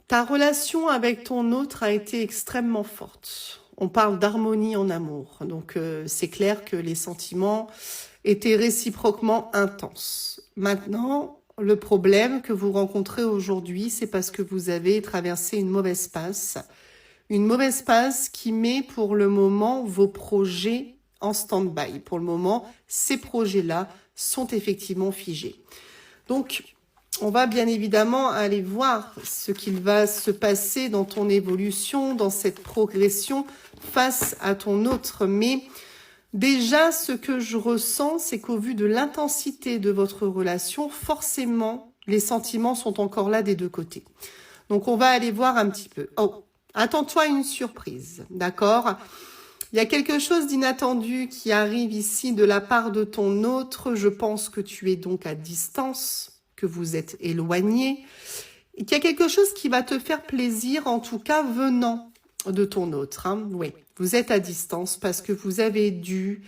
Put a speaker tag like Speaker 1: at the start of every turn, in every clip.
Speaker 1: ta relation avec ton autre a été extrêmement forte. On parle d'harmonie en amour. Donc, c'est clair que les sentiments étaient réciproquement intenses. Maintenant, le problème que vous rencontrez aujourd'hui, c'est parce que vous avez traversé une mauvaise passe. Une mauvaise passe qui met pour le moment vos projets en stand-by. Pour le moment, ces projets-là sont effectivement figés. Donc, on va bien évidemment aller voir ce qu'il va se passer dans ton évolution, dans cette progression face à ton autre. Mais déjà, ce que je ressens, c'est qu'au vu de l'intensité de votre relation, forcément, les sentiments sont encore là des deux côtés. Donc, on va aller voir un petit peu. Oh, attends-toi à une surprise, d'accord ? Il y a quelque chose d'inattendu qui arrive ici de la part de ton autre. Je pense que tu es donc à distance, que vous êtes éloigné, et qu'il y a quelque chose qui va te faire plaisir, en tout cas venant de ton autre. Hein. Oui, vous êtes à distance parce que vous avez dû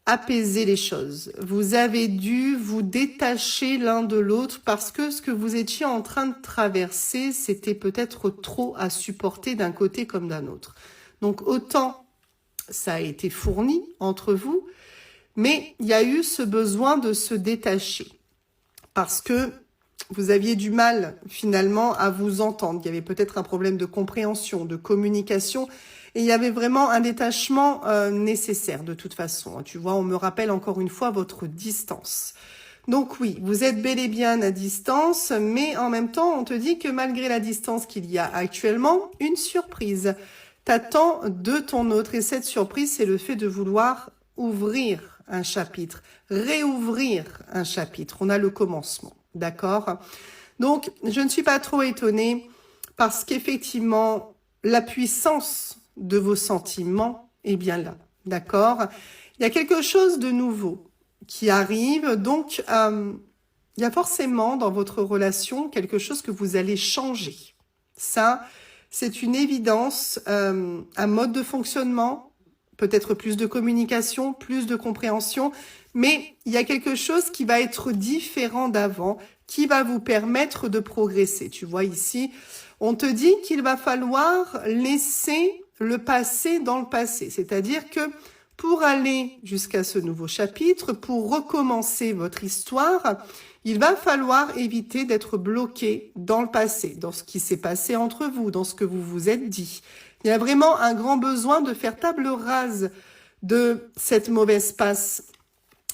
Speaker 1: apaiser les choses. Vous avez dû vous détacher l'un de l'autre parce que ce que vous étiez en train de traverser, c'était peut-être trop à supporter d'un côté comme d'un autre. Donc autant ça a été fourni entre vous, mais il y a eu ce besoin de se détacher parce que vous aviez du mal finalement à vous entendre. Il y avait peut-être un problème de compréhension, de communication, et il y avait vraiment un détachement nécessaire de toute façon. Tu vois, on me rappelle encore une fois votre distance. Donc oui, vous êtes bel et bien à distance, mais en même temps, on te dit que malgré la distance qu'il y a actuellement, une surprise t'attend de ton autre. Et cette surprise, c'est le fait de vouloir ouvrir un chapitre, réouvrir un chapitre. On a le commencement, d'accord? Donc, je ne suis pas trop étonnée parce qu'effectivement, la puissance de vos sentiments est bien là, d'accord? Il y a quelque chose de nouveau qui arrive, donc il y a forcément dans votre relation quelque chose que vous allez changer. Ça, c'est une évidence, un mode de fonctionnement, peut-être plus de communication, plus de compréhension, mais il y a quelque chose qui va être différent d'avant, qui va vous permettre de progresser. Tu vois ici, on te dit qu'il va falloir laisser le passé dans le passé, c'est-à-dire que pour aller jusqu'à ce nouveau chapitre, pour recommencer votre histoire, il va falloir éviter d'être bloqué dans le passé, dans ce qui s'est passé entre vous, dans ce que vous vous êtes dit. Il y a vraiment un grand besoin de faire table rase de cette mauvaise passe.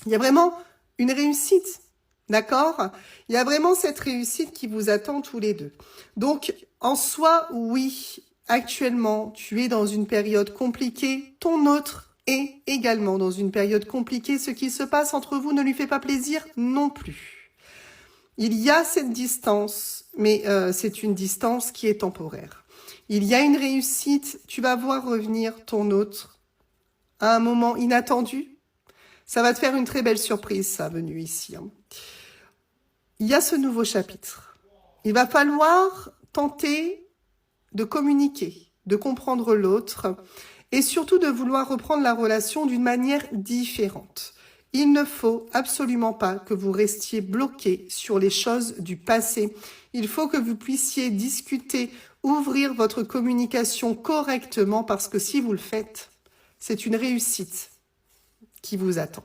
Speaker 1: Il y a vraiment une réussite, d'accord? Il y a vraiment cette réussite qui vous attend tous les deux. Donc, en soi, oui, actuellement, tu es dans une période compliquée, ton autre est également dans une période compliquée. Ce qui se passe entre vous ne lui fait pas plaisir non plus. Il y a cette distance, mais c'est une distance qui est temporaire. Il y a une réussite, tu vas voir revenir ton autre à un moment inattendu. Ça va te faire une très belle surprise, ça, venu ici. Hein. Il y a ce nouveau chapitre. Il va falloir tenter de communiquer, de comprendre l'autre et surtout de vouloir reprendre la relation d'une manière différente. Il ne faut absolument pas que vous restiez bloqué sur les choses du passé. Il faut que vous puissiez discuter, ouvrir votre communication correctement parce que si vous le faites, c'est une réussite qui vous attend.